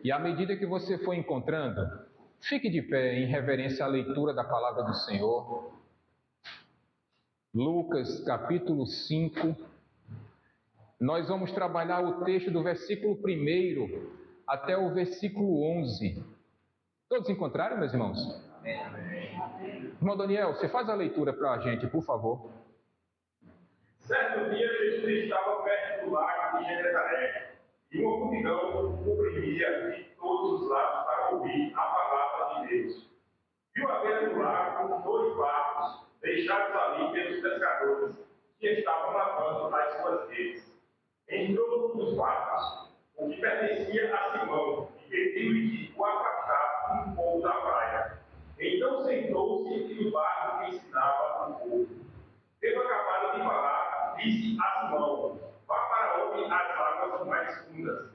E à medida que você for encontrando, fique de pé em reverência à leitura da palavra do Senhor. Lucas capítulo 5. Nós vamos trabalhar o texto do versículo 1 até o versículo 11. Todos encontraram, meus irmãos? Amém. Irmão Daniel, você faz a leitura para a gente, por favor. Certo dia, Jesus estava perto do lago de Genezaré, e uma multidão o comprimia de todos os lados para ouvir a palavra de Deus. Viu à beira do lago 2 barcos, deixados ali pelos pescadores, que estavam lavando as suas redes. Entrou num dos barcos, o que pertencia a Simão, e pediu-lhe que o afastasse um pouco da praia. Então sentou-se e o barco ensinava o povo. Tendo acabado de falar, disse a Simão: vá para onde as águas mais fundas,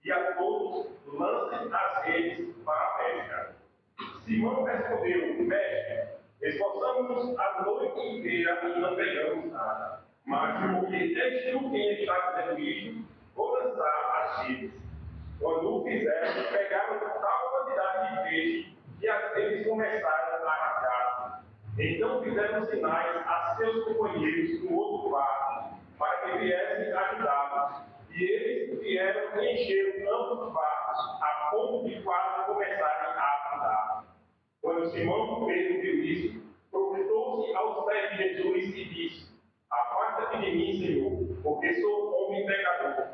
e a todos lancem as redes para a pesca. Simão respondeu: Mestre, esforçamos-nos a noite inteira e não pegamos nada. Mas porque és tu quem está dizendo isto, vou lançar as redes. Quando o fizeram, pegaram tal quantidade de peixe que as redes começaram a rasgar-se. Então fizeram sinais a seus companheiros no outro barco, para que viessem ajudá-los. E eles vieram e encheram ambos os barcos, a ponto de quase começarem a afundar. Quando Simão Pedro viu isso, prostrou-se aos pés de Jesus e disse: afasta-te de mim, Senhor, porque sou homem pecador.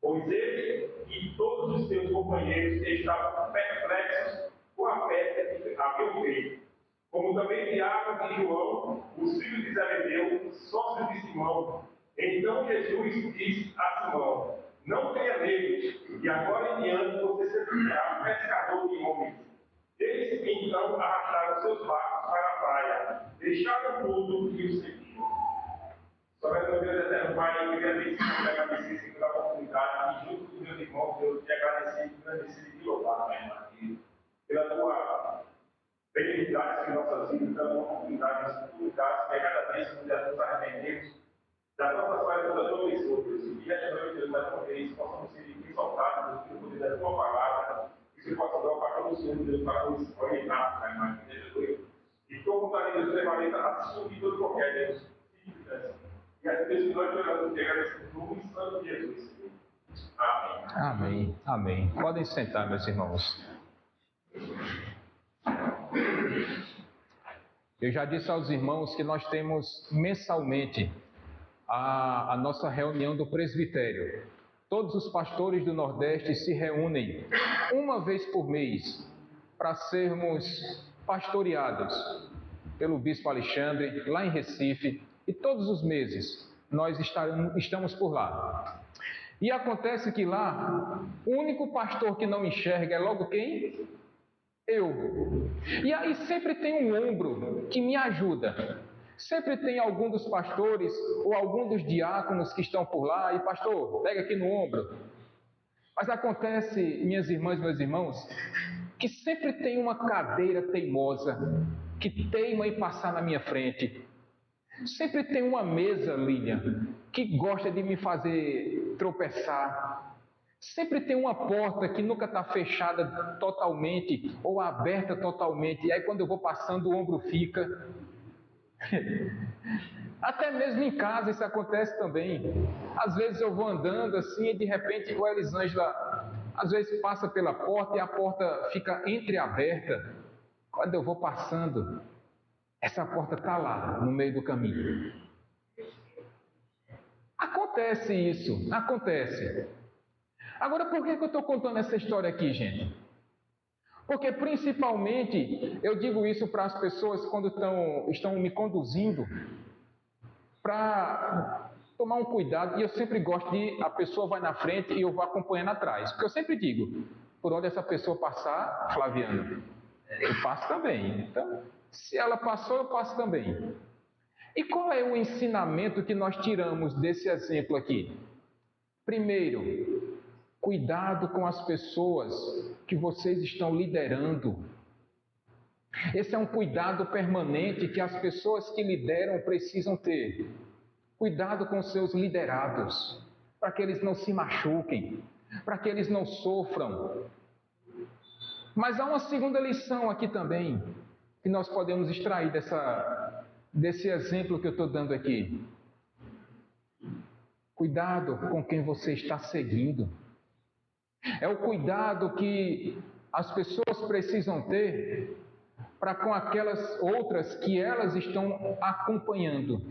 Pois ele e todos os seus companheiros estavam perplexos com a pesca que haviam feito. Como também Tiago e João, os filhos de Zebedeu, sócios de Simão. Então Jesus disse a Simão: não tenha medo, e agora em diante você será um pescador de homens. Eles então arrastaram seus barcos para a praia, deixaram tudo e o seguiram. Somente Deus eterno Pai, eu queria agradecer pela oportunidade e junto com meus irmãos, Deus, te agradecer e te louvar, Pai, pela tua benignidade em nossas vidas, pela tua oportunidade nas oportunidades, que a cada vez que nos arrependemos da nossa falha toda tua pessoa, Deus, e esta noite, Deus, mais uma vez, possamos ser exaltados pelo poder da tua palavra, e que possa dar para todo o Senhor, Deus, para nos orientar, Pai, mais que Jesus. E tua vontade, Deus, permaneça acima de todo qualquer Deus, e assim, Deus, que nós oramos, te agradecemos no nome santo de Jesus, Senhor. Amém. Amém. Amém. Podem sentar, meus irmãos. Eu já disse aos irmãos que nós temos mensalmente a nossa reunião do presbitério. Todos os pastores do Nordeste se reúnem uma vez por mês para sermos pastoreados pelo Bispo Alexandre, lá em Recife, e todos os meses nós estamos por lá. E acontece que lá, o único pastor que não enxerga é logo quem? Eu. E aí sempre tem um ombro que me ajuda. Sempre tem algum dos pastores ou algum dos diáconos que estão por lá e, pastor, pega aqui no ombro. Mas acontece, minhas irmãs e meus irmãos, que sempre tem uma cadeira teimosa que teima em passar na minha frente. Sempre tem uma mesa, Lilian, que gosta de me fazer tropeçar. Sempre tem uma porta que nunca está fechada totalmente ou aberta totalmente. E aí quando eu vou passando o ombro fica. Até mesmo em casa isso acontece também. Às vezes eu vou andando assim e de repente o Elisângela às vezes passa pela porta e a porta fica entreaberta. Quando eu vou passando, essa porta está lá no meio do caminho. Acontece isso, acontece. Agora, por que eu estou contando essa história aqui, gente? Porque principalmente eu digo isso para as pessoas quando estão me conduzindo, para tomar um cuidado. E eu sempre gosto de, a pessoa vai na frente e eu vou acompanhando atrás. Porque eu sempre digo, por onde essa pessoa passar, Flaviano, eu passo também. Então, se ela passou, eu passo também. E qual é o ensinamento que nós tiramos desse exemplo aqui? Primeiro, cuidado com as pessoas que vocês estão liderando. Esse é um cuidado permanente que as pessoas que lideram precisam ter. Cuidado com seus liderados, para que eles não se machuquem, para que eles não sofram. Mas há uma segunda lição aqui também, que nós podemos extrair desse exemplo que eu estou dando aqui. Cuidado com quem você está seguindo. É o cuidado que as pessoas precisam ter para com aquelas outras que elas estão acompanhando.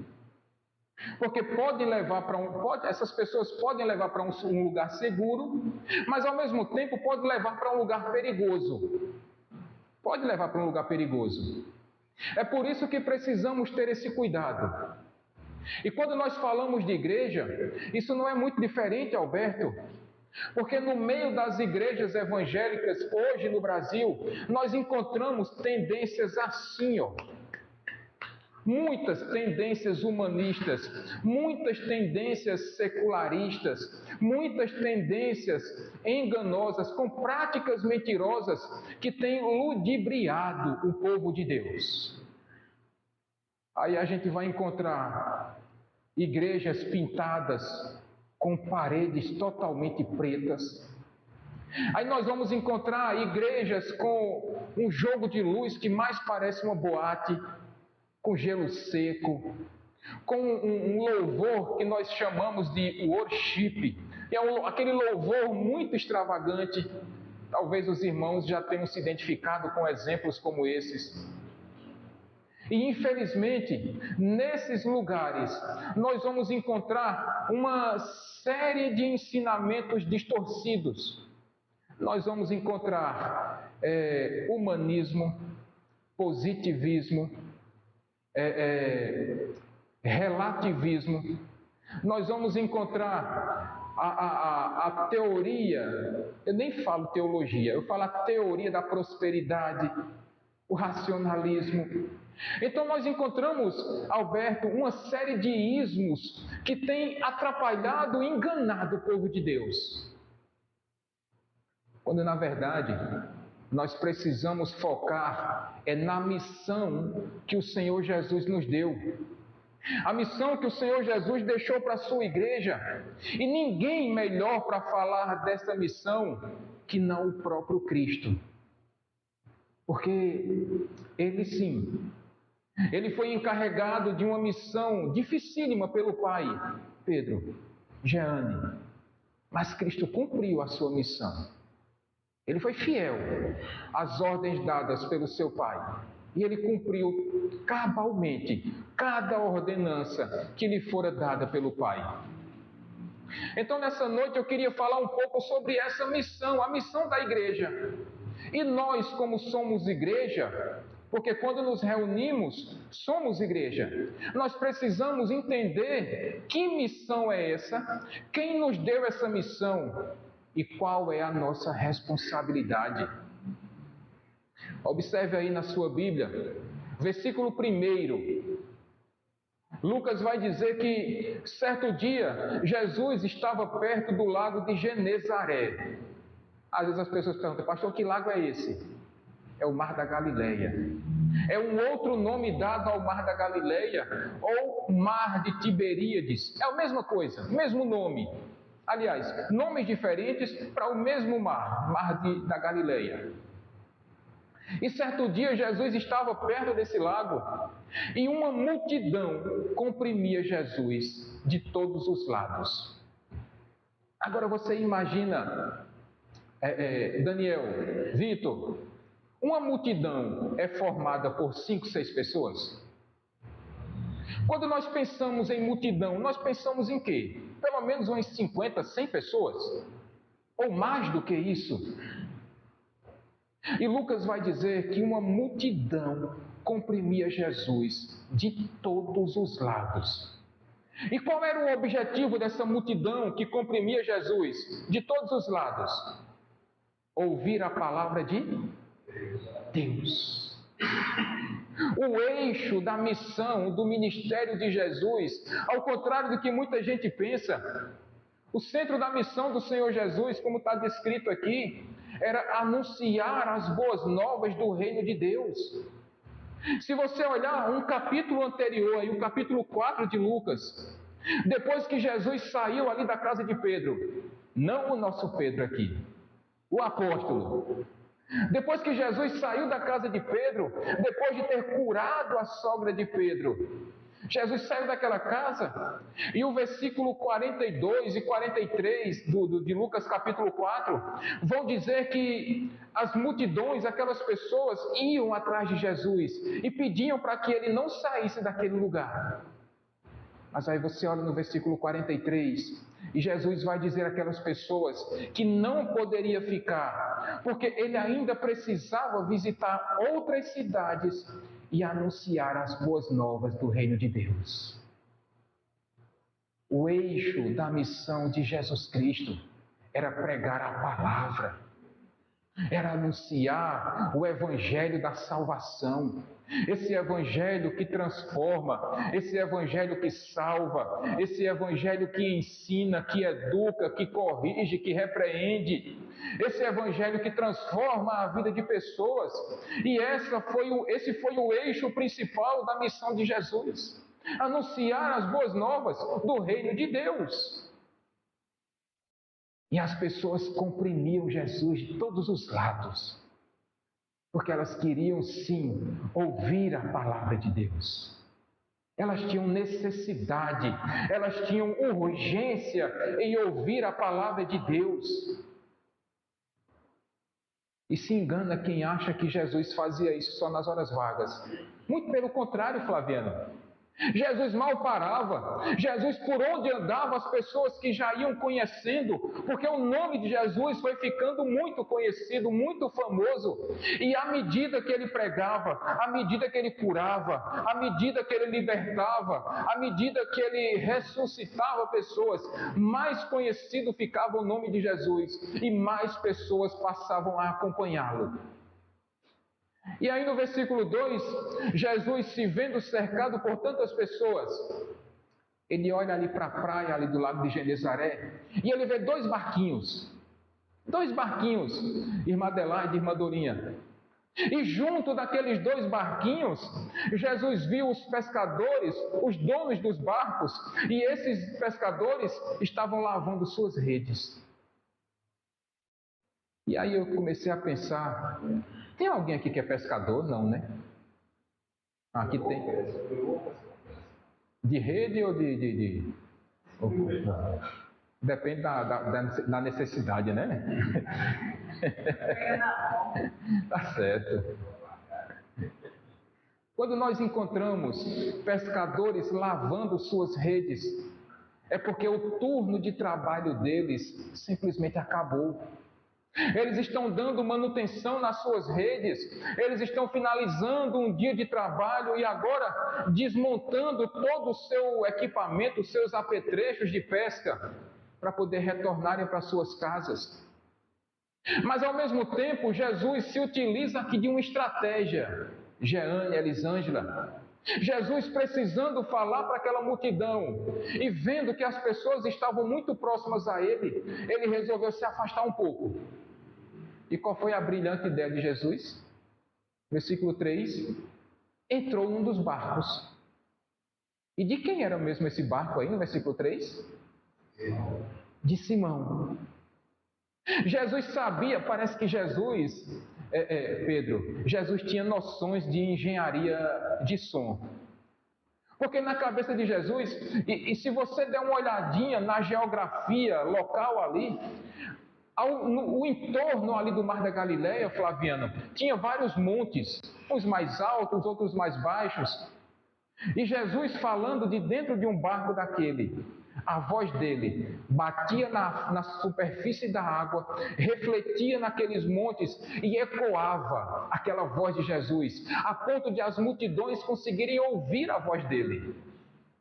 Porque essas pessoas podem levar para um lugar seguro, mas ao mesmo tempo pode levar para um lugar perigoso. Pode levar para um lugar perigoso. É por isso que precisamos ter esse cuidado. E quando nós falamos de igreja, isso não é muito diferente, Alberto, porque no meio das igrejas evangélicas hoje no Brasil, nós encontramos tendências assim, muitas tendências humanistas, muitas tendências secularistas, muitas tendências enganosas, com práticas mentirosas que têm ludibriado o povo de Deus. Aí a gente vai encontrar igrejas pintadas com paredes totalmente pretas. Aí nós vamos encontrar igrejas com um jogo de luz que mais parece uma boate, com gelo seco, com um louvor que nós chamamos de worship, que é aquele louvor muito extravagante. Talvez os irmãos já tenham se identificado com exemplos como esses. E infelizmente, nesses lugares, nós vamos encontrar uma série de ensinamentos distorcidos. Nós vamos encontrar humanismo, positivismo, relativismo. Nós vamos encontrar a teoria, eu nem falo teologia, eu falo a teoria da prosperidade, o racionalismo. Então nós encontramos, Alberto, uma série de ismos que tem atrapalhado e enganado o povo de Deus. Quando na verdade nós precisamos focar na missão que o Senhor Jesus nos deu. A missão que o Senhor Jesus deixou para a sua igreja. E ninguém melhor para falar dessa missão que não o próprio Cristo. Porque ele sim, ele foi encarregado de uma missão dificílima pelo pai, Pedro, Jeane. Mas Cristo cumpriu a sua missão. Ele foi fiel às ordens dadas pelo seu pai. E ele cumpriu cabalmente cada ordenança que lhe fora dada pelo pai. Então nessa noite eu queria falar um pouco sobre essa missão, a missão da igreja. E nós, como somos igreja, porque quando nos reunimos, somos igreja, nós precisamos entender que missão é essa, quem nos deu essa missão e qual é a nossa responsabilidade. Observe aí na sua Bíblia, versículo 1. Lucas vai dizer que certo dia Jesus estava perto do lago de Genezaré. Às vezes as pessoas perguntam: pastor, que lago é esse? É o Mar da Galileia. É um outro nome dado ao Mar da Galileia, ou Mar de Tiberíades. É a mesma coisa, mesmo nome. Aliás, nomes diferentes para o mesmo mar, da Galileia. E certo dia Jesus estava perto desse lago e uma multidão comprimia Jesus de todos os lados. Agora você imagina, Daniel, Vitor, uma multidão é formada por 5, 6 pessoas? Quando nós pensamos em multidão, nós pensamos em quê? Pelo menos umas 50, 100 pessoas? Ou mais do que isso? E Lucas vai dizer que uma multidão comprimia Jesus de todos os lados. E qual era o objetivo dessa multidão que comprimia Jesus de todos os lados? Ouvir a palavra de Deus. O eixo da missão, do ministério de Jesus, ao contrário do que muita gente pensa, o centro da missão do Senhor Jesus, como está descrito aqui, era anunciar as boas novas do reino de Deus. Se você olhar um capítulo anterior, aí, o capítulo 4 de Lucas, depois que Jesus saiu ali da casa de Pedro, não o nosso Pedro aqui, o apóstolo, Depois que Jesus saiu da casa de Pedro, depois de ter curado a sogra de Pedro, Jesus saiu daquela casa e o versículo 42 e 43 de Lucas capítulo 4 vão dizer que as multidões, aquelas pessoas, iam atrás de Jesus e pediam para que ele não saísse daquele lugar. Mas aí você olha no versículo 43 e Jesus vai dizer àquelas pessoas que não poderia ficar, porque ele ainda precisava visitar outras cidades e anunciar as boas novas do reino de Deus. O eixo da missão de Jesus Cristo era pregar a palavra, era anunciar o evangelho da salvação, esse evangelho que transforma, esse evangelho que salva, esse evangelho que ensina, que educa, que corrige, que repreende, esse evangelho que transforma a vida de pessoas. E esse foi o eixo principal da missão de Jesus: anunciar as boas novas do reino de Deus. E as pessoas comprimiam Jesus de todos os lados, porque elas queriam sim ouvir a palavra de Deus. Elas tinham necessidade, elas tinham urgência em ouvir a palavra de Deus. E se engana quem acha que Jesus fazia isso só nas horas vagas. Muito pelo contrário, Flaviano. Jesus mal parava. Jesus, por onde andava, as pessoas que já iam conhecendo, porque o nome de Jesus foi ficando muito conhecido, muito famoso. E à medida que ele pregava, à medida que ele curava, à medida que ele libertava, à medida que ele ressuscitava pessoas, mais conhecido ficava o nome de Jesus e mais pessoas passavam a acompanhá-lo. E aí no versículo 2, Jesus, se vendo cercado por tantas pessoas, ele olha ali para a praia, ali do lado de Genezaré, e ele vê dois barquinhos, irmã Adelaide e irmã Dorinha. E junto daqueles dois barquinhos, Jesus viu os pescadores, os donos dos barcos, e esses pescadores estavam lavando suas redes. E aí eu comecei a pensar, tem alguém aqui que é pescador? Não, né? Aqui tem. De rede ou de... Depende da necessidade, né? Tá certo. Quando nós encontramos pescadores lavando suas redes, é porque o turno de trabalho deles simplesmente acabou. Eles estão dando manutenção nas suas redes, eles estão finalizando um dia de trabalho e agora desmontando todo o seu equipamento, os seus apetrechos de pesca, para poder retornarem para suas casas. Mas ao mesmo tempo, Jesus se utiliza aqui de uma estratégia. Jeane, Elisângela, Jesus precisando falar para aquela multidão e vendo que as pessoas estavam muito próximas a ele, ele resolveu se afastar um pouco. E qual foi a brilhante ideia de Jesus? Versículo 3, entrou num dos barcos. E de quem era mesmo esse barco aí no versículo 3? De Simão. Jesus sabia, parece que Jesus tinha noções de engenharia de som. Porque na cabeça de Jesus, e se você der uma olhadinha na geografia local ali, o entorno ali do Mar da Galileia, Flaviano, tinha vários montes, uns mais altos, outros mais baixos. E Jesus falando de dentro de um barco daquele, a voz dele batia na superfície da água, refletia naqueles montes e ecoava aquela voz de Jesus, a ponto de as multidões conseguirem ouvir a voz dele.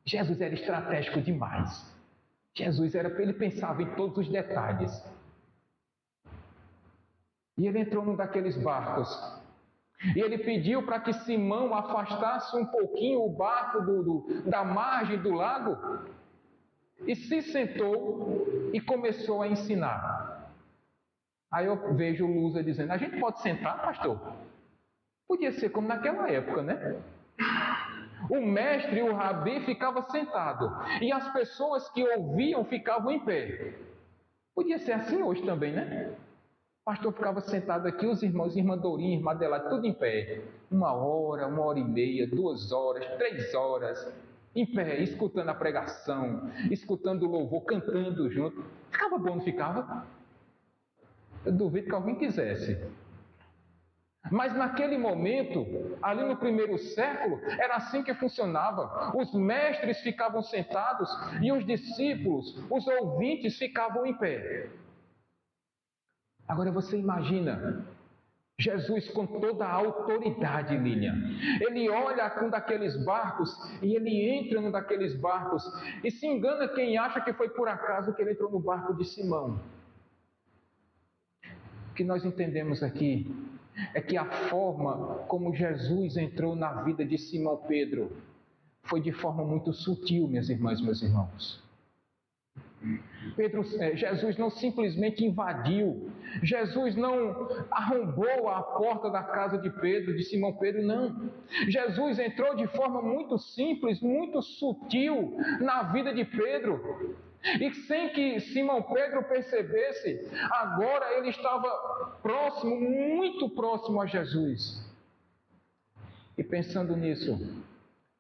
Jesus era estratégico demais. Ele pensava em todos os detalhes. E ele entrou num daqueles barcos. E ele pediu para que Simão afastasse um pouquinho o barco da margem do lago. E se sentou e começou a ensinar. Aí eu vejo o Lusa dizendo, a gente pode sentar, pastor? Podia ser como naquela época, né? O mestre, o rabi, ficava sentado. E as pessoas que ouviam ficavam em pé. Podia ser assim hoje também, né? O pastor ficava sentado aqui, os irmãos, irmã Dorinha, irmã Adelaide, tudo em pé. 1 hora, 1 hora e meia, 2 horas, 3 horas, em pé, escutando a pregação, escutando o louvor, cantando junto. Ficava bom, não ficava? Eu duvido que alguém quisesse. Mas naquele momento, ali no primeiro século, era assim que funcionava. Os mestres ficavam sentados e os discípulos, os ouvintes, ficavam em pé. Agora você imagina Jesus com toda a autoridade, Lilian. Ele olha um daqueles barcos e ele entra num daqueles barcos. E se engana quem acha que foi por acaso que ele entrou no barco de Simão. O que nós entendemos aqui é que a forma como Jesus entrou na vida de Simão Pedro foi de forma muito sutil, minhas irmãs, meus irmãos. Jesus não simplesmente invadiu, Jesus não arrombou a porta da casa de Pedro, de Simão Pedro, não. Jesus entrou de forma muito simples, muito sutil na vida de Pedro. E sem que Simão Pedro percebesse, agora ele estava próximo, muito próximo a Jesus. E pensando nisso,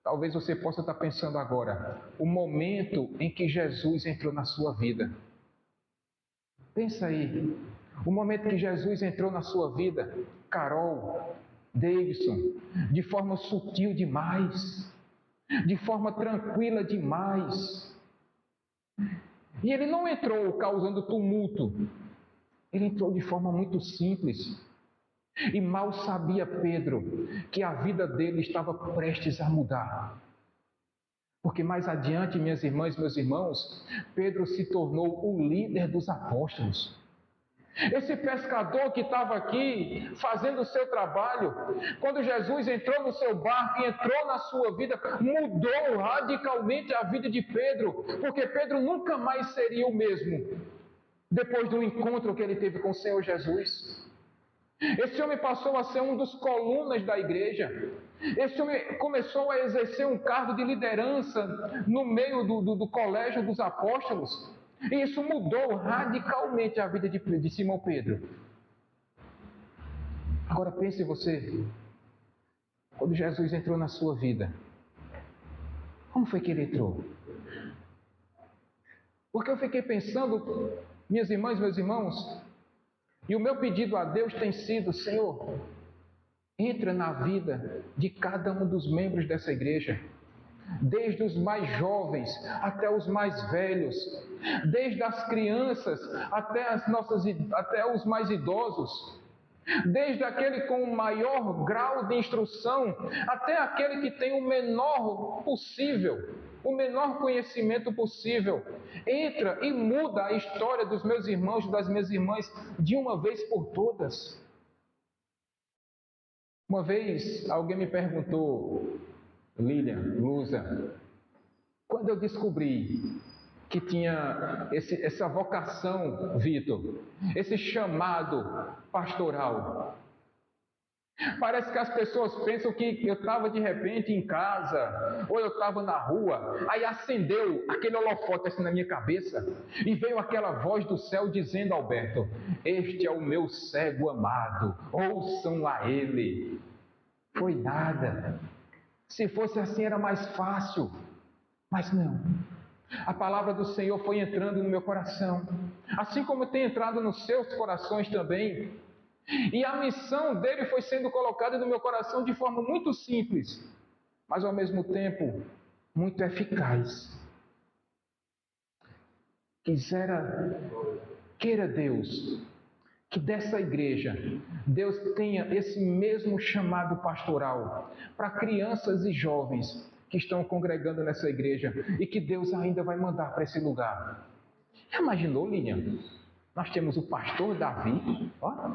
talvez você possa estar pensando agora, o momento em que Jesus entrou na sua vida. Pensa aí, o momento que Jesus entrou na sua vida, Carol, Davidson, de forma sutil demais, de forma tranquila demais. E ele não entrou causando tumulto, ele entrou de forma muito simples. E mal sabia Pedro que a vida dele estava prestes a mudar. Porque mais adiante, minhas irmãs e meus irmãos, Pedro se tornou o líder dos apóstolos. Esse pescador que estava aqui fazendo o seu trabalho, quando Jesus entrou no seu barco e entrou na sua vida, mudou radicalmente a vida de Pedro, porque Pedro nunca mais seria o mesmo depois do encontro que ele teve com o Senhor Jesus. Esse homem passou a ser um dos colunas da igreja. Esse homem começou a exercer um cargo de liderança no meio do colégio dos apóstolos. E isso mudou radicalmente a vida de Simão Pedro. Agora pense você, quando Jesus entrou na sua vida, como foi que ele entrou? Porque eu fiquei pensando, minhas irmãs e meus irmãos, e o meu pedido a Deus tem sido: Senhor, entra na vida de cada um dos membros dessa igreja, desde os mais jovens até os mais velhos, desde as crianças até os mais idosos, desde aquele com o maior grau de instrução até aquele que tem o menor possível, o menor conhecimento possível. Entra e muda a história dos meus irmãos e das minhas irmãs de uma vez por todas. Uma vez alguém me perguntou: Lilian, Lusa, quando eu descobri que tinha essa vocação, Vitor, esse chamado pastoral, parece que as pessoas pensam que eu estava de repente em casa, ou eu estava na rua, aí acendeu aquele holofote assim na minha cabeça, e veio aquela voz do céu dizendo: Alberto, este é o meu cego amado, ouçam a ele. Foi nada. Se fosse assim era mais fácil, mas não. A palavra do Senhor foi entrando no meu coração, assim como tem entrado nos seus corações também. E a missão dele foi sendo colocada no meu coração de forma muito simples, mas ao mesmo tempo muito eficaz. Queira Deus que dessa igreja Deus tenha esse mesmo chamado pastoral para crianças e jovens que estão congregando nessa igreja e que Deus ainda vai mandar para esse lugar. Já imaginou, Lilian? Nós temos o pastor Davi. Ó,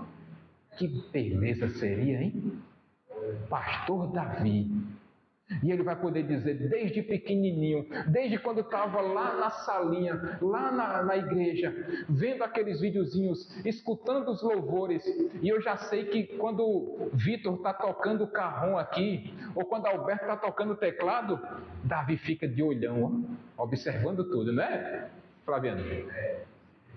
que beleza seria, hein? Pastor Davi. E ele vai poder dizer, desde pequenininho, desde quando estava lá na salinha, lá na igreja, vendo aqueles videozinhos, escutando os louvores. E eu já sei que quando o Vitor está tocando o carrom aqui, ou quando Alberto está tocando o teclado, Davi fica de olhão, ó, observando tudo, não é, Flaviano?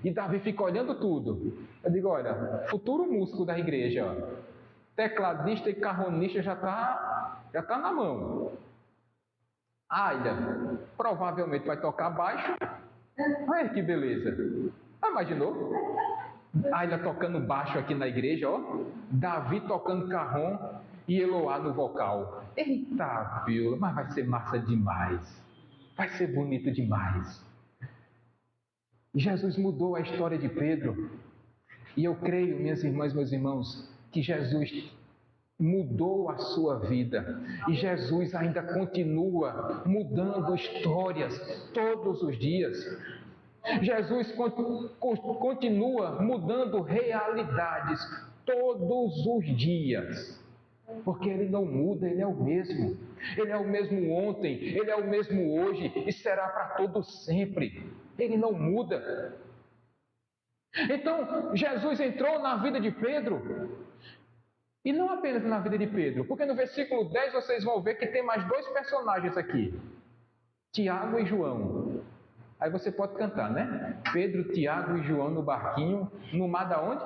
E Davi fica olhando tudo. Eu digo, olha, futuro músico da igreja, ó. Tecladista e carronista já tá na mão. Aida provavelmente vai tocar baixo. Olha que beleza. Imaginou? Aida tocando baixo aqui na igreja, ó. Davi tocando carrom e Eloá no vocal. Eita, pila, mas vai ser massa demais. Vai ser bonito demais. Jesus mudou a história de Pedro. E eu creio, minhas irmãs, meus irmãos, que Jesus mudou a sua vida. E Jesus ainda continua mudando histórias todos os dias. Jesus continua mudando realidades todos os dias. Porque Ele não muda, Ele é o mesmo. Ele é o mesmo ontem, Ele é o mesmo hoje e será para todo sempre. Ele não muda. Então, Jesus entrou na vida de Pedro. E não apenas na vida de Pedro, porque no versículo 10 vocês vão ver que tem mais dois personagens aqui. Tiago e João. Aí você pode cantar, né? Pedro, Tiago e João no barquinho, no mar da onde?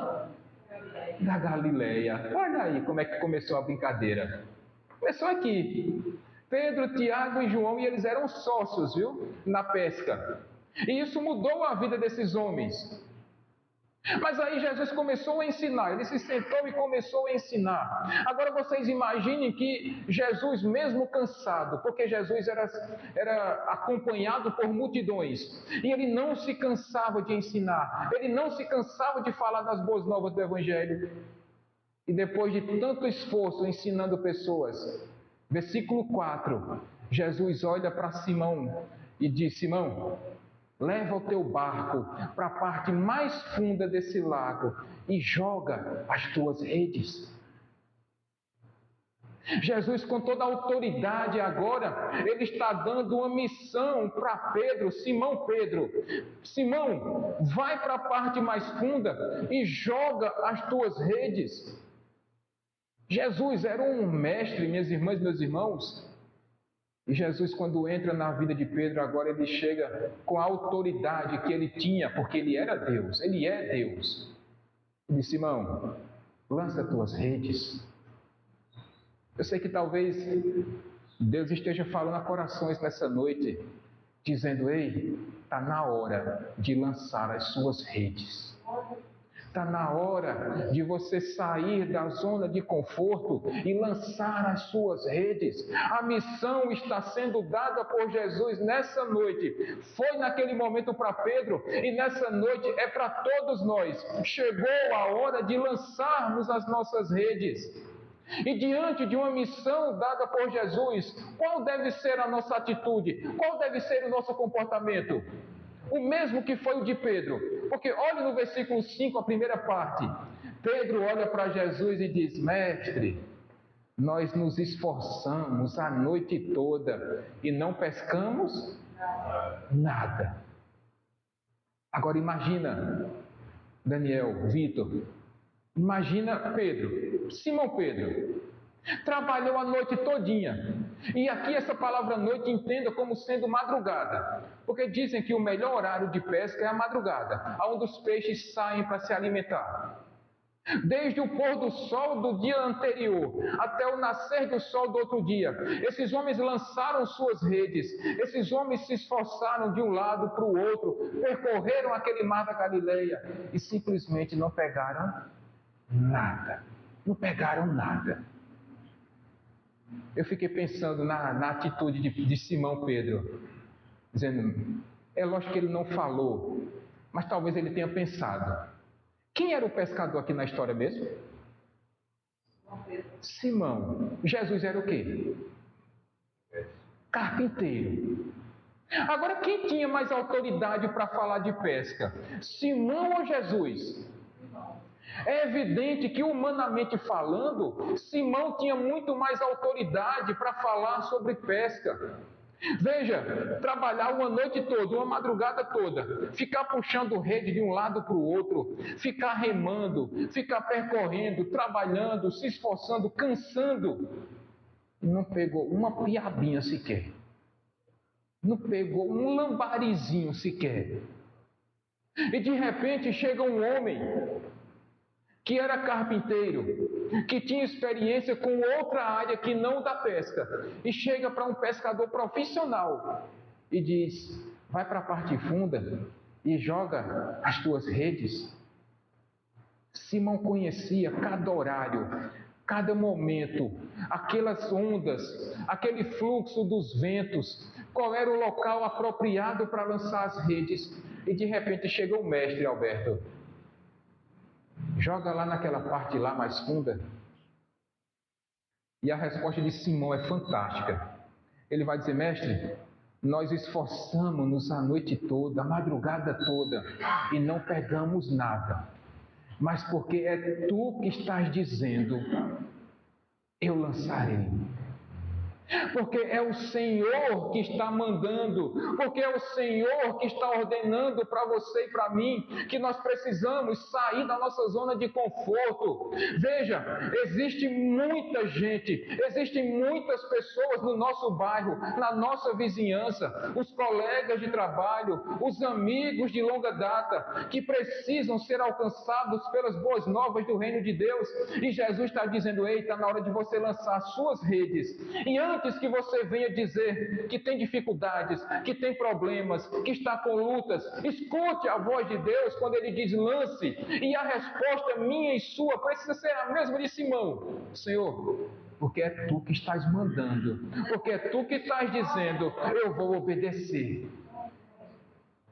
Da Galileia. Olha aí como é que começou a brincadeira. Começou aqui. Pedro, Tiago e João, e eles eram sócios, viu? Na pesca. E isso mudou a vida desses homens. Mas aí Jesus começou a ensinar, ele se sentou e começou a ensinar. Agora vocês imaginem que Jesus, mesmo cansado, porque Jesus era acompanhado por multidões, e ele não se cansava de ensinar, ele não se cansava de falar das boas novas do Evangelho. E depois de tanto esforço ensinando pessoas, versículo 4, Jesus olha para Simão e diz: Simão, leva o teu barco para a parte mais funda desse lago e joga as tuas redes. Jesus, com toda a autoridade agora, ele está dando uma missão para Pedro: Simão, Pedro, Simão, vai para a parte mais funda e joga as tuas redes. Jesus era um mestre, minhas irmãs e meus irmãos. E Jesus, quando entra na vida de Pedro, agora ele chega com a autoridade que ele tinha, porque ele era Deus, ele é Deus. Ele disse: Simão, lança tuas redes. Eu sei que talvez Deus esteja falando a corações nessa noite, dizendo: ei, está na hora de lançar as suas redes. Está na hora de você sair da zona de conforto e lançar as suas redes. A missão está sendo dada por Jesus nessa noite. Foi naquele momento para Pedro e nessa noite é para todos nós. Chegou a hora de lançarmos as nossas redes. E diante de uma missão dada por Jesus, qual deve ser a nossa atitude? Qual deve ser o nosso comportamento? O mesmo que foi o de Pedro. Porque olha no versículo 5, a primeira parte. Pedro olha para Jesus e diz: Mestre, nós nos esforçamos a noite toda e não pescamos nada. Agora imagina, Daniel, Vitor, imagina Pedro, Simão Pedro, trabalhou a noite todinha. E aqui essa palavra noite entenda como sendo madrugada, porque dizem que o melhor horário de pesca é a madrugada, onde os peixes saem para se alimentar. Desde o pôr do sol do dia anterior até o nascer do sol do outro dia, esses homens lançaram suas redes, esses homens se esforçaram de um lado para o outro, percorreram aquele mar da Galileia e simplesmente não pegaram nada. Não pegaram nada. Eu fiquei pensando na atitude de Simão Pedro, dizendo: é lógico que ele não falou, mas talvez ele tenha pensado. Quem era o pescador aqui na história mesmo? Simão. Jesus era o quê? Carpinteiro. Agora, quem tinha mais autoridade para falar de pesca? Simão ou Jesus? É evidente que, humanamente falando, Simão tinha muito mais autoridade para falar sobre pesca. Veja, trabalhar uma noite toda, uma madrugada toda, ficar puxando rede de um lado para o outro, ficar remando, ficar percorrendo, trabalhando, se esforçando, cansando, e não pegou uma piabinha sequer, não pegou um lambarizinho sequer. E de repente chega um homem que era carpinteiro, que tinha experiência com outra área que não da pesca, e chega para um pescador profissional e diz: vai para a parte funda e joga as tuas redes. Simão conhecia cada horário, cada momento, aquelas ondas, aquele fluxo dos ventos, qual era o local apropriado para lançar as redes. E de repente chega o mestre Alberto: joga lá naquela parte lá mais funda. E a resposta de Simão é fantástica. Ele vai dizer: mestre, nós esforçamos-nos a noite toda, a madrugada toda, e não pegamos nada. Mas porque é tu que estás dizendo, eu lançarei. Porque é o Senhor que está mandando, porque é o Senhor que está ordenando para você e para mim, que nós precisamos sair da nossa zona de conforto. Veja, existe muita gente, existem muitas pessoas no nosso bairro, na nossa vizinhança, os colegas de trabalho, os amigos de longa data, que precisam ser alcançados pelas boas novas do reino de Deus. E Jesus está dizendo: ei, está na hora de você lançar as suas redes. E antes que você venha dizer que tem dificuldades, que tem problemas, que está com lutas, escute a voz de Deus quando Ele diz: lance. E a resposta minha e sua precisa ser a mesma de Simão: Senhor, porque é tu que estás mandando, porque é tu que estás dizendo, eu vou obedecer.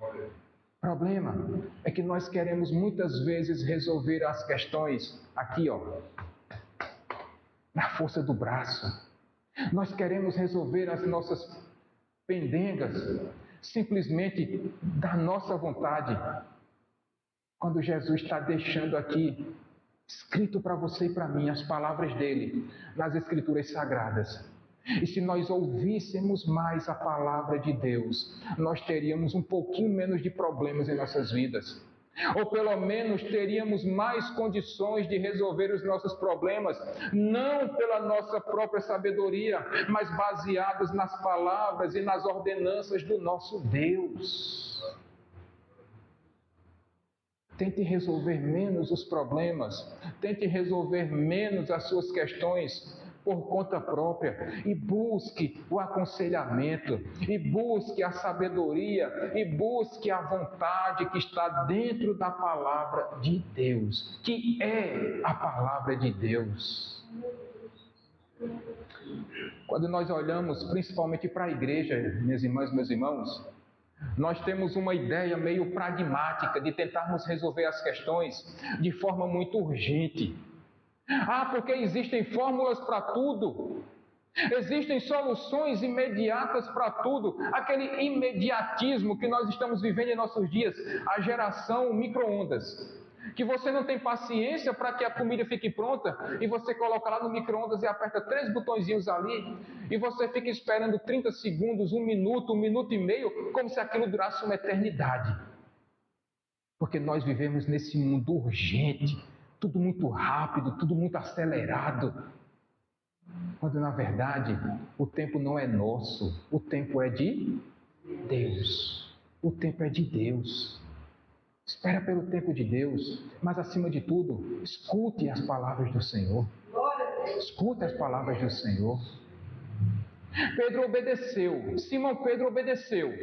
O problema é que nós queremos muitas vezes resolver as questões aqui, na força do braço. Nós queremos resolver as nossas pendengas simplesmente da nossa vontade, quando Jesus está deixando aqui escrito para você e para mim as palavras dele nas Escrituras Sagradas. E se nós ouvíssemos mais a palavra de Deus, nós teríamos um pouquinho menos de problemas em nossas vidas. Ou pelo menos teríamos mais condições de resolver os nossos problemas, não pela nossa própria sabedoria, mas baseados nas palavras e nas ordenanças do nosso Deus. Tente resolver menos os problemas, tente resolver menos as suas questões por conta própria, e busque o aconselhamento, e busque a sabedoria, e busque a vontade que está dentro da palavra de Deus, que é a palavra de Deus. Quando nós olhamos principalmente para a igreja, minhas irmãs, meus irmãos, nós temos uma ideia meio pragmática de tentarmos resolver as questões de forma muito urgente. Porque existem fórmulas para tudo, existem soluções imediatas para tudo, aquele imediatismo que nós estamos vivendo em nossos dias, a geração micro-ondas, que você não tem paciência para que a comida fique pronta, e você coloca lá no micro-ondas e aperta 3 botõezinhos ali, e você fica esperando 30 segundos, 1 minuto, 1 minuto e meio, como se aquilo durasse uma eternidade. Porque nós vivemos nesse mundo urgente, tudo muito rápido, tudo muito acelerado. Quando na verdade o tempo não é nosso, o tempo é de Deus. O tempo é de Deus. Espera pelo tempo de Deus, mas acima de tudo, escute as palavras do Senhor. Escute as palavras do Senhor. Pedro obedeceu, Simão Pedro obedeceu.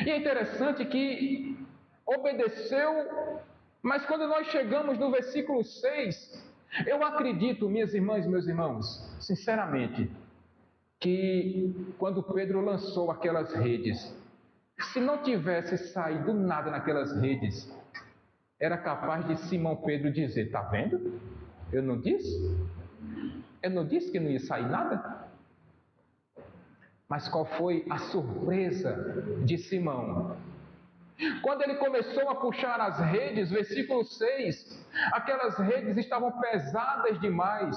E é interessante que obedeceu. Mas quando nós chegamos no versículo 6, eu acredito, minhas irmãs e meus irmãos, sinceramente, que quando Pedro lançou aquelas redes, se não tivesse saído nada naquelas redes, era capaz de Simão Pedro dizer: está vendo? Eu não disse? Eu não disse que não ia sair nada? Mas qual foi a surpresa de Simão? Quando ele começou a puxar as redes, versículo 6, aquelas redes estavam pesadas demais.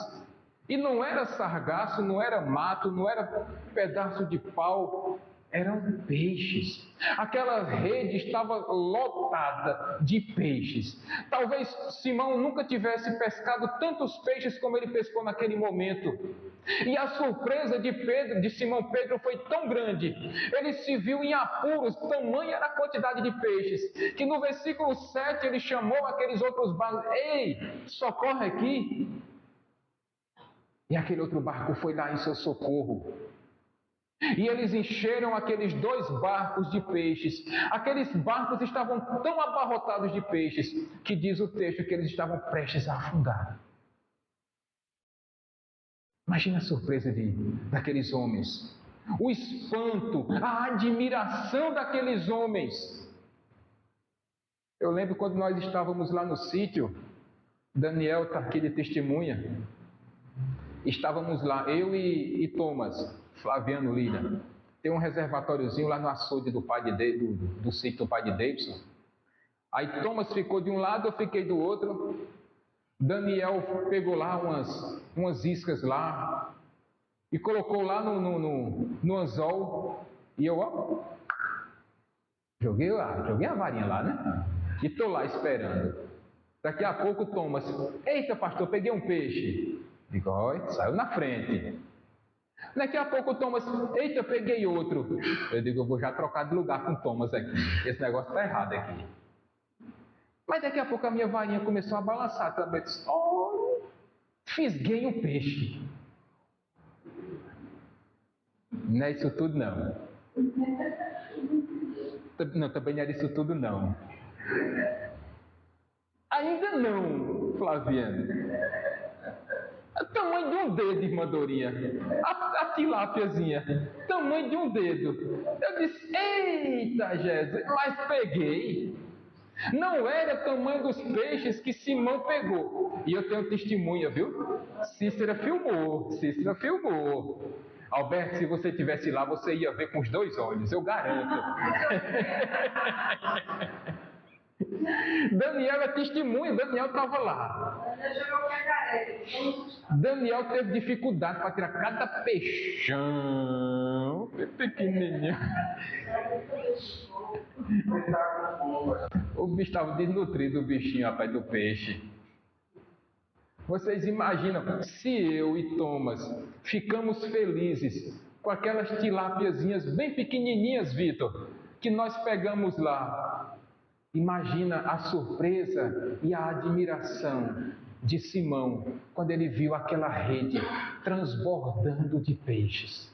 E não era sargaço, não era mato, não era pedaço de pau. eram peixes. Aquela rede estava lotada de peixes. Talvez Simão nunca tivesse pescado tantos peixes como ele pescou naquele momento. E a surpresa de Simão Pedro foi tão grande, ele se viu em apuros, tamanha era a quantidade de peixes, que no versículo 7 ele chamou aqueles outros barcos: ei, socorre aqui. E aquele outro barco foi lá em seu socorro. E eles encheram aqueles 2 barcos de peixes. Aqueles barcos estavam tão abarrotados de peixes, que diz o texto que eles estavam prestes a afundar. Imagina a surpresa daqueles homens, o espanto, a admiração daqueles homens. Eu lembro quando nós estávamos lá no sítio, Daniel está aqui de testemunha, estávamos lá, eu e Thomas, Flaviano Lira. Tem um reservatóriozinho lá no açude do sítio do pai de Davidson. Aí Thomas ficou de um lado, eu fiquei do outro. Daniel pegou lá umas iscas lá e colocou lá no anzol. E eu, joguei a varinha lá, né? E estou lá esperando. Daqui a pouco Thomas: eita pastor, peguei um peixe. Digo: saiu na frente. Daqui a pouco Thomas: eita, peguei outro. Eu digo: eu vou já trocar de lugar com Thomas aqui. Esse negócio está errado aqui. Mas daqui a pouco a minha varinha começou a balançar também. Fisguei um peixe. Não é isso tudo não. Não, também não era isso tudo não. Ainda não, Flaviano. Tamanho de um dedo, irmã Dorinha. A tilápiazinha. Tamanho de um dedo. Eu disse: eita, Jesus, mas peguei. Não era o tamanho dos peixes que Simão pegou. E eu tenho testemunha, viu? Cícera filmou. Alberto, se você estivesse lá, você ia ver com os 2 olhos, eu garanto. Daniel é testemunha, Daniel estava lá. Daniel teve dificuldade para tirar cada peixão. Pequenininho. O bicho estava desnutrido, o bichinho, rapaz, do peixe. Vocês imaginam, se eu e Thomas ficamos felizes com aquelas tilápiazinhas bem pequenininhas, Vitor, que nós pegamos lá. Imagina a surpresa e a admiração de Simão quando ele viu aquela rede transbordando de peixes.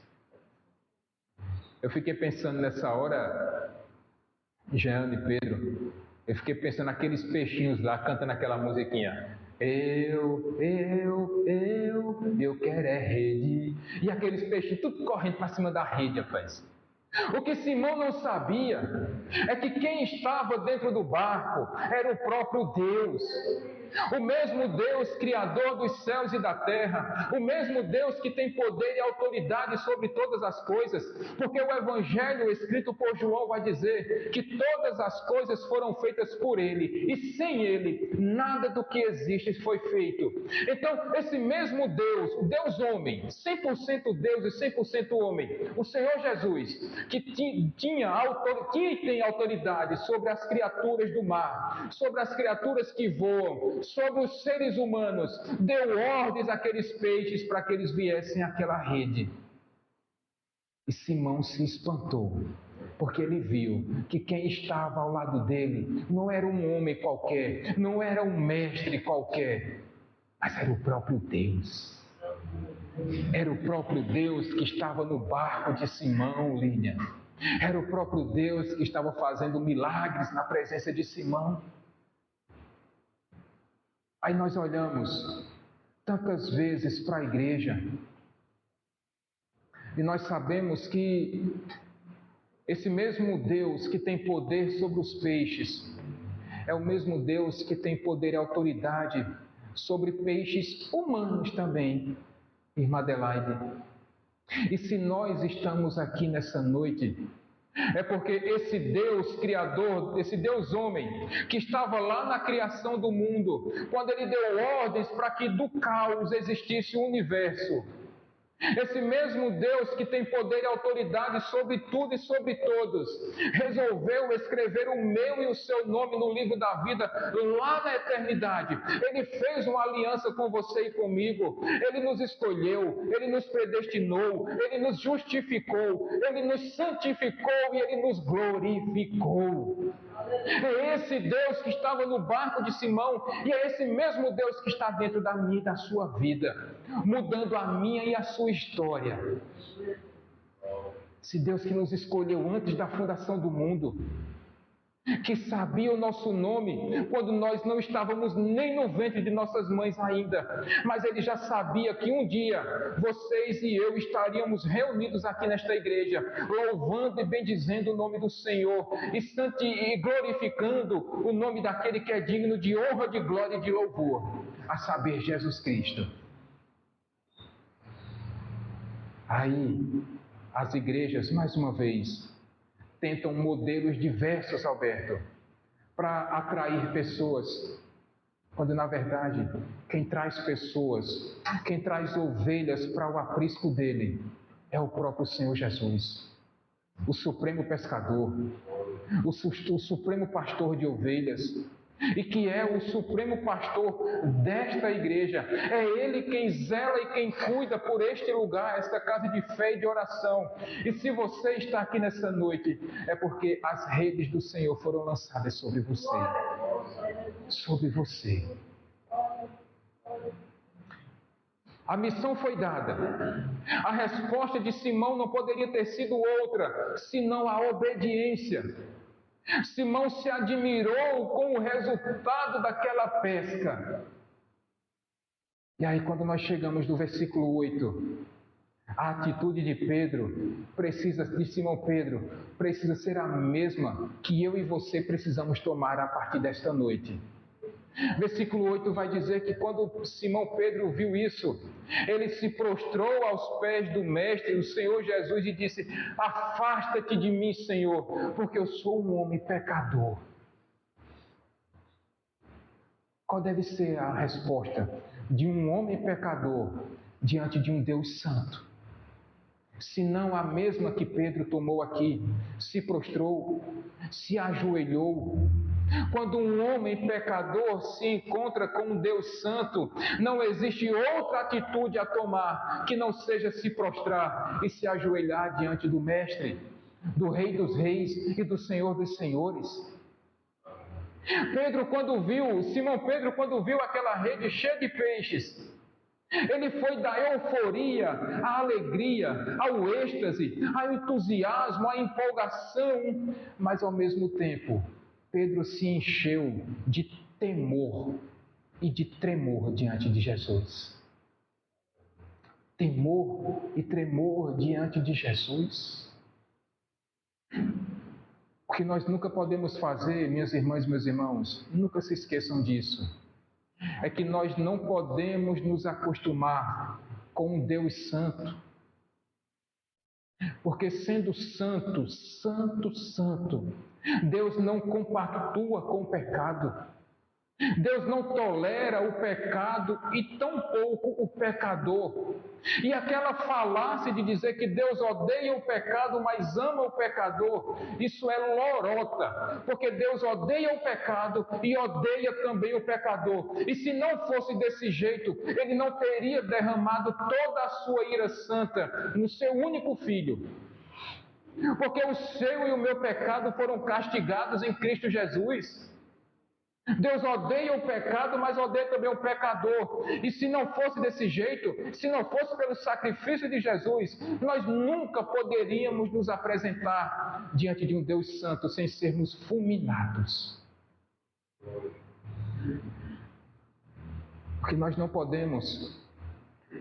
Eu fiquei pensando nessa hora, Jean e Pedro, eu fiquei pensando naqueles peixinhos lá cantando aquela musiquinha: eu quero é rede. E aqueles peixinhos tudo correndo para cima da rede, rapaz. O que Simão não sabia é que quem estava dentro do barco era o próprio Deus. O mesmo Deus criador dos céus e da terra, o mesmo Deus que tem poder e autoridade sobre todas as coisas, porque o evangelho escrito por João vai dizer que todas as coisas foram feitas por ele, e sem ele nada do que existe foi feito. Então esse mesmo Deus, o Deus homem, 100% Deus e 100% homem, o Senhor Jesus, que tem autoridade sobre as criaturas do mar, sobre as criaturas que voam, sobre os seres humanos, deu ordens àqueles peixes para que eles viessem àquela rede. E Simão se espantou, porque ele viu que quem estava ao lado dele não era um homem qualquer, não era um mestre qualquer, mas era o próprio Deus. Era o próprio Deus que estava no barco de Simão, Línia. Era o próprio Deus que estava fazendo milagres na presença de Simão. Aí nós olhamos tantas vezes para a igreja e nós sabemos que esse mesmo Deus que tem poder sobre os peixes é o mesmo Deus que tem poder e autoridade sobre peixes humanos também, irmã Adelaide. E se nós estamos aqui nessa noite, é porque esse Deus criador, esse Deus homem, que estava lá na criação do mundo, quando ele deu ordens para que do caos existisse o universo, Esse mesmo Deus que tem poder e autoridade sobre tudo e sobre todos, resolveu escrever o meu e o seu nome no livro da vida, lá na eternidade. Ele fez uma aliança com você e comigo. Ele nos escolheu, Ele nos predestinou, Ele nos justificou, Ele nos santificou e Ele nos glorificou. É esse Deus que estava no barco de Simão e é esse mesmo Deus que está dentro da minha e da sua vida, mudando a minha e a sua história. Esse Deus que nos escolheu antes da fundação do mundo, que sabia o nosso nome quando nós não estávamos nem no ventre de nossas mães ainda, mas Ele já sabia que um dia vocês e eu estaríamos reunidos aqui nesta igreja, louvando e bendizendo o nome do Senhor e glorificando o nome daquele que é digno de honra, de glória e de louvor, a saber, Jesus Cristo. Aí, as igrejas, mais uma vez, tentam modelos diversos, Alberto, para atrair pessoas, quando na verdade quem traz pessoas, quem traz ovelhas para o aprisco dele é o próprio Senhor Jesus, o supremo pescador, o supremo pastor de ovelhas, e que é o supremo pastor desta igreja. É Ele quem zela e quem cuida por este lugar, esta casa de fé e de oração. E se você está aqui nessa noite, é porque as redes do Senhor foram lançadas sobre você. Sobre você. A missão foi dada. A resposta de Simão não poderia ter sido outra, senão a obediência. Simão se admirou com o resultado daquela pesca. E aí, quando nós chegamos no versículo 8, a atitude de Simão Pedro, precisa ser a mesma que eu e você precisamos tomar a partir desta noite. Versículo 8 vai dizer que quando Simão Pedro viu isso, ele se prostrou aos pés do Mestre, o Senhor Jesus, e disse: afasta-te de mim, Senhor, porque eu sou um homem pecador. Qual deve ser a resposta de um homem pecador diante de um Deus santo? Se não a mesma que Pedro tomou aqui, se prostrou, se ajoelhou. Quando um homem pecador se encontra com um Deus santo, não existe outra atitude a tomar que não seja se prostrar e se ajoelhar diante do Mestre, do Rei dos Reis e do Senhor dos Senhores. Simão Pedro, quando viu aquela rede cheia de peixes, ele foi da euforia à alegria, ao êxtase, ao entusiasmo, à empolgação, mas ao mesmo tempo, Pedro se encheu de temor e de tremor diante de Jesus. Temor e tremor diante de Jesus. O que nós nunca podemos fazer, minhas irmãs e meus irmãos, nunca se esqueçam disso, é que nós não podemos nos acostumar com um Deus santo. Porque sendo santo, Deus não compactua com o pecado. Deus não tolera o pecado e tampouco o pecador. E aquela falácia de dizer que Deus odeia o pecado, mas ama o pecador, isso é lorota, porque Deus odeia o pecado e odeia também o pecador. E se não fosse desse jeito, Ele não teria derramado toda a sua ira santa no seu único Filho. Porque o seu e o meu pecado foram castigados em Cristo Jesus. Deus odeia o pecado, mas odeia também o pecador. E se não fosse desse jeito, se não fosse pelo sacrifício de Jesus, nós nunca poderíamos nos apresentar diante de um Deus santo sem sermos fulminados. O que nós não podemos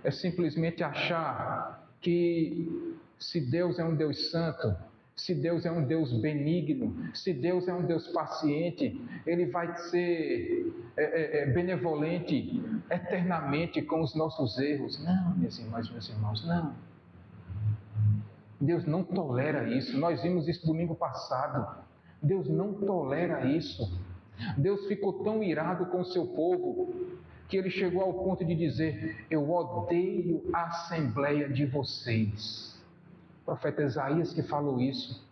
é simplesmente achar que se Deus é um Deus santo, se Deus é um Deus benigno, se Deus é um Deus paciente, Ele vai ser benevolente eternamente com os nossos erros. Não, minhas irmãs, meus irmãos, não. Deus não tolera isso. Nós vimos isso domingo passado. Deus não tolera isso. Deus ficou tão irado com o seu povo que ele chegou ao ponto de dizer: eu odeio a assembleia de vocês. O profeta Isaías que falou isso.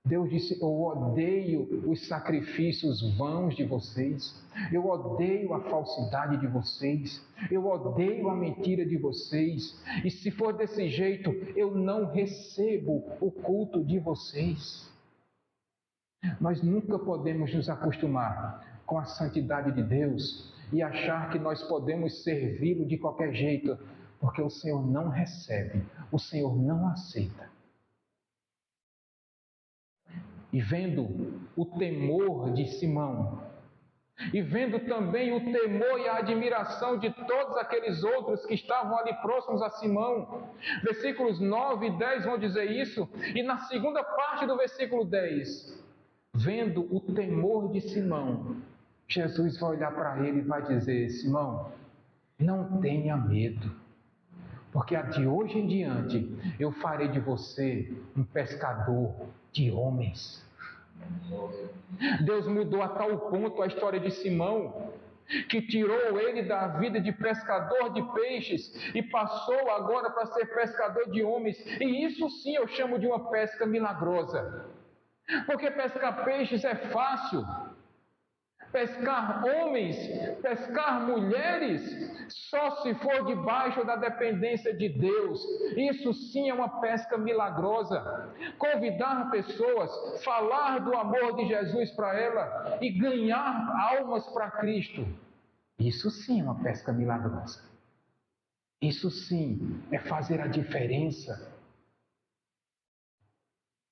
Deus disse: eu odeio os sacrifícios vãos de vocês, eu odeio a falsidade de vocês, eu odeio a mentira de vocês, e se for desse jeito, eu não recebo o culto de vocês. Nós nunca podemos nos acostumar com a santidade de Deus e achar que nós podemos servi-lo de qualquer jeito, porque o Senhor não recebe, o Senhor não aceita. E vendo o temor de Simão, e vendo também o temor e a admiração de todos aqueles outros que estavam ali próximos a Simão, versículos 9 e 10 vão dizer isso, e na segunda parte do versículo 10, vendo o temor de Simão, Jesus vai olhar para ele e vai dizer: Simão, não tenha medo, porque de hoje em diante eu farei de você um pescador de homens. Deus mudou a tal ponto a história de Simão, que tirou ele da vida de pescador de peixes e passou agora para ser pescador de homens. E isso sim eu chamo de uma pesca milagrosa, porque pescar peixes é fácil. Pescar homens, pescar mulheres, só se for debaixo da dependência de Deus. Isso sim é uma pesca milagrosa. Convidar pessoas, falar do amor de Jesus para ela e ganhar almas para Cristo. Isso sim é uma pesca milagrosa. Isso sim é fazer a diferença.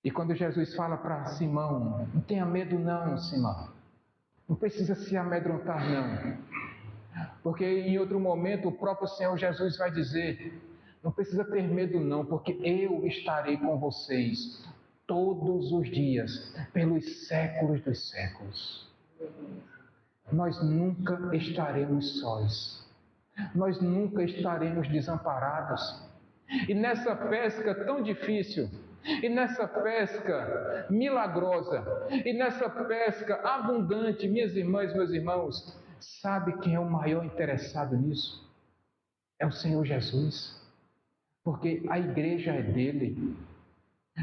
E quando Jesus fala para Simão: não tenha medo não, Simão. Não precisa se amedrontar não, porque em outro momento o próprio Senhor Jesus vai dizer: não precisa ter medo não, porque eu estarei com vocês todos os dias, pelos séculos dos séculos. Nós nunca estaremos sós, nós nunca estaremos desamparados. E nessa pesca tão difícil, e nessa pesca milagrosa, e nessa pesca abundante, minhas irmãs, meus irmãos, sabe quem é o maior interessado nisso? É o Senhor Jesus, porque a igreja é dele,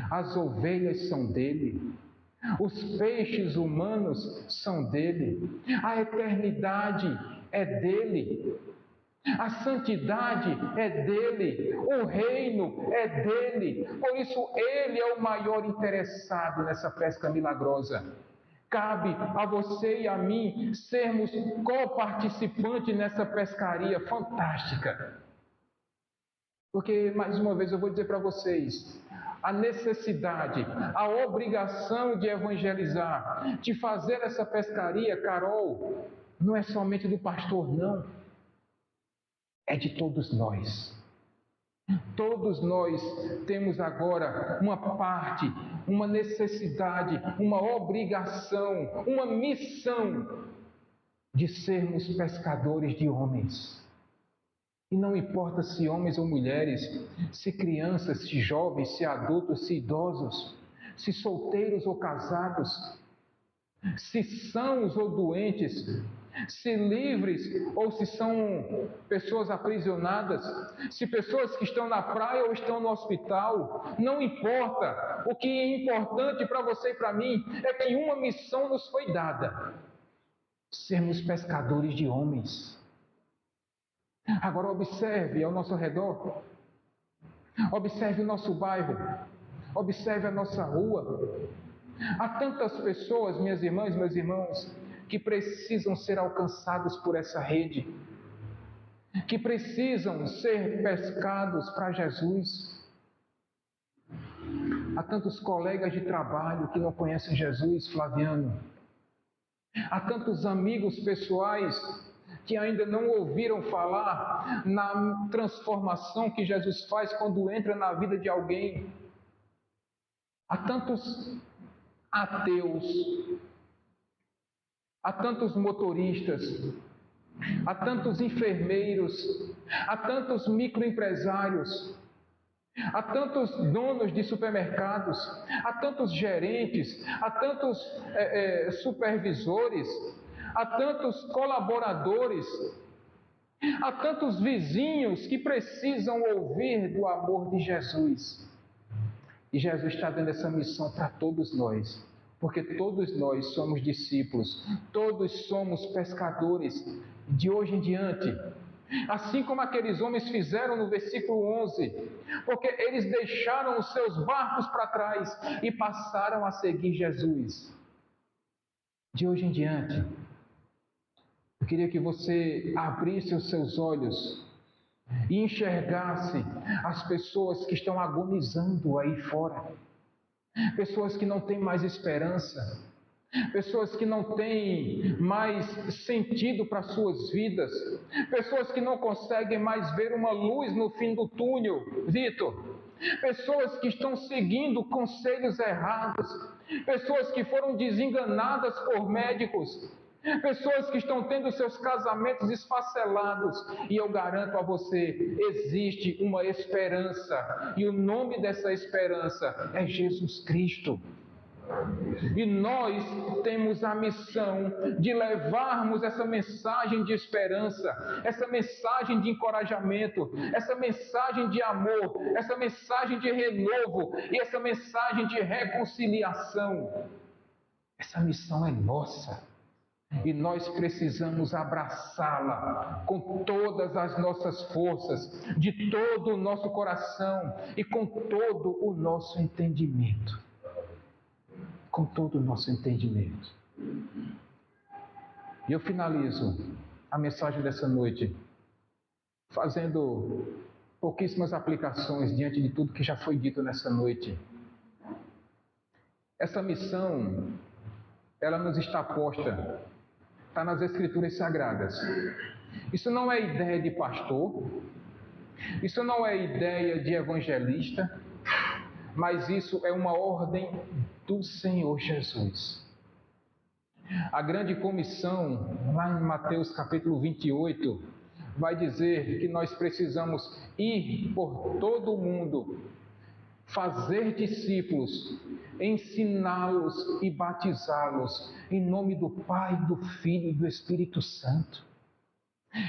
as ovelhas são dele, os peixes humanos são dele, a eternidade é dele, a santidade é dele, o reino é dele. Por isso ele é o maior interessado nessa pesca milagrosa. Cabe a você e a mim sermos coparticipantes nessa pescaria fantástica. Porque, mais uma vez, eu vou dizer para vocês, a necessidade, a obrigação de evangelizar, de fazer essa pescaria, Carol, não é somente do pastor, não. É de todos nós. Todos nós temos agora uma parte, uma necessidade, uma obrigação, uma missão de sermos pescadores de homens. E não importa se homens ou mulheres, se crianças, se jovens, se adultos, se idosos, se solteiros ou casados, se sãos ou doentes, se livres ou se são pessoas aprisionadas, se pessoas que estão na praia ou estão no hospital, não importa. O que é importante para você e para mim é que uma missão nos foi dada: sermos pescadores de homens. Agora observe ao nosso redor, observe o nosso bairro, observe a nossa rua. Há tantas pessoas, minhas irmãs, meus irmãos, que precisam ser alcançados por essa rede, que precisam ser pescados para Jesus. Há tantos colegas de trabalho que não conhecem Jesus, Flaviano. Há tantos amigos pessoais que ainda não ouviram falar na transformação que Jesus faz quando entra na vida de alguém. Há tantos ateus, há tantos motoristas, há tantos enfermeiros, há tantos microempresários, há tantos donos de supermercados, há tantos gerentes, há tantos supervisores, há tantos colaboradores Há tantos vizinhos que precisam ouvir do amor de Jesus. E Jesus está dando essa missão para todos nós, porque todos nós somos discípulos, todos somos pescadores de hoje em diante. Assim como aqueles homens fizeram no versículo 11, porque eles deixaram os seus barcos para trás e passaram a seguir Jesus. De hoje em diante, eu queria que você abrisse os seus olhos e enxergasse as pessoas que estão agonizando aí fora, pessoas que não têm mais esperança, pessoas que não têm mais sentido para suas vidas, pessoas que não conseguem mais ver uma luz no fim do túnel, Vitor, pessoas que estão seguindo conselhos errados, pessoas que foram desenganadas por médicos, pessoas que estão tendo seus casamentos esfacelados, e eu garanto a você, existe uma esperança, e o nome dessa esperança é Jesus Cristo. E nós temos a missão de levarmos essa mensagem de esperança, essa mensagem de encorajamento, essa mensagem de amor, essa mensagem de renovo e essa mensagem de reconciliação. Essa missão é nossa. E nós precisamos abraçá-la com todas as nossas forças, de todo o nosso coração e com todo o nosso entendimento. Com todo o nosso entendimento. E eu finalizo a mensagem dessa noite fazendo pouquíssimas aplicações diante de tudo que já foi dito nessa noite. Essa missão, ela nos está posta, está nas Escrituras Sagradas. Isso não é ideia de pastor, isso não é ideia de evangelista, mas isso é uma ordem do Senhor Jesus. A grande comissão, lá em Mateus capítulo 28, vai dizer que nós precisamos ir por todo o mundo, fazer discípulos, ensiná-los e batizá-los em nome do Pai, do Filho e do Espírito Santo.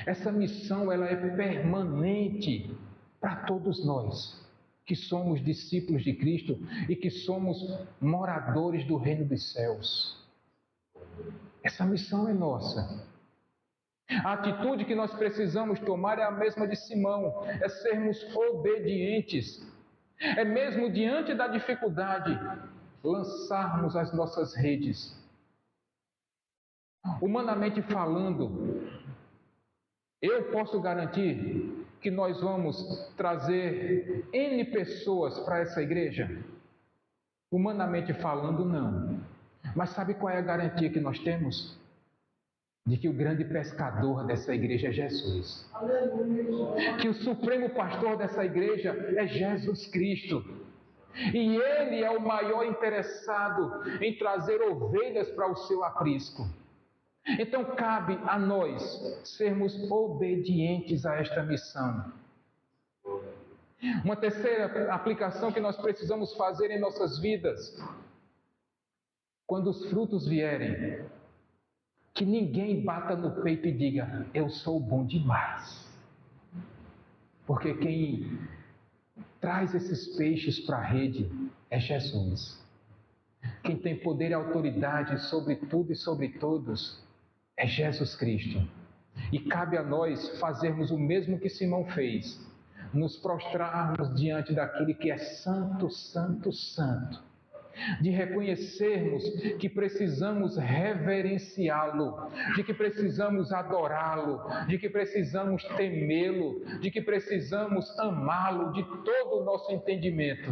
Essa missão, ela é permanente para todos nós que somos discípulos de Cristo e que somos moradores do reino dos céus. Essa missão é nossa. A atitude que nós precisamos tomar é a mesma de Simão, é sermos obedientes. É mesmo diante da dificuldade, lançarmos as nossas redes. Humanamente falando, eu posso garantir que nós vamos trazer N pessoas para essa igreja? Humanamente falando, não. Mas sabe qual é a garantia que nós temos? De que o grande pescador dessa igreja é Jesus. Que o supremo pastor dessa igreja é Jesus Cristo. E Ele é o maior interessado em trazer ovelhas para o seu aprisco. Então cabe a nós sermos obedientes a esta missão. Uma terceira aplicação que nós precisamos fazer em nossas vidas: quando os frutos vierem, que ninguém bata no peito e diga, eu sou bom demais. Porque quem traz esses peixes para a rede é Jesus. Quem tem poder e autoridade sobre tudo e sobre todos é Jesus Cristo. E cabe a nós fazermos o mesmo que Simão fez, nos prostrarmos diante daquele que é santo, santo, santo, de reconhecermos que precisamos reverenciá-lo, de que precisamos adorá-lo, de que precisamos temê-lo, de que precisamos amá-lo de todo o nosso entendimento.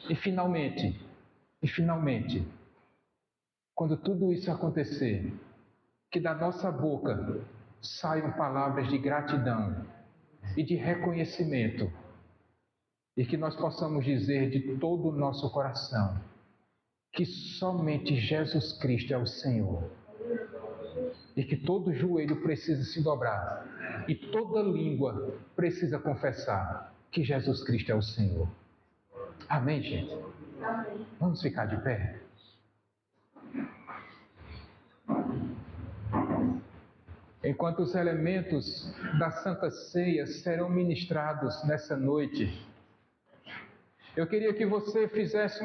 E finalmente, quando tudo isso acontecer, que da nossa boca saiam palavras de gratidão e de reconhecimento, e que nós possamos dizer de todo o nosso coração que somente Jesus Cristo é o Senhor, e que todo joelho precisa se dobrar e toda língua precisa confessar que Jesus Cristo é o Senhor. Amém, gente? Amém. Vamos ficar de pé? enquanto os elementos da Santa Ceia serão ministrados nessa noite, eu queria que você fizesse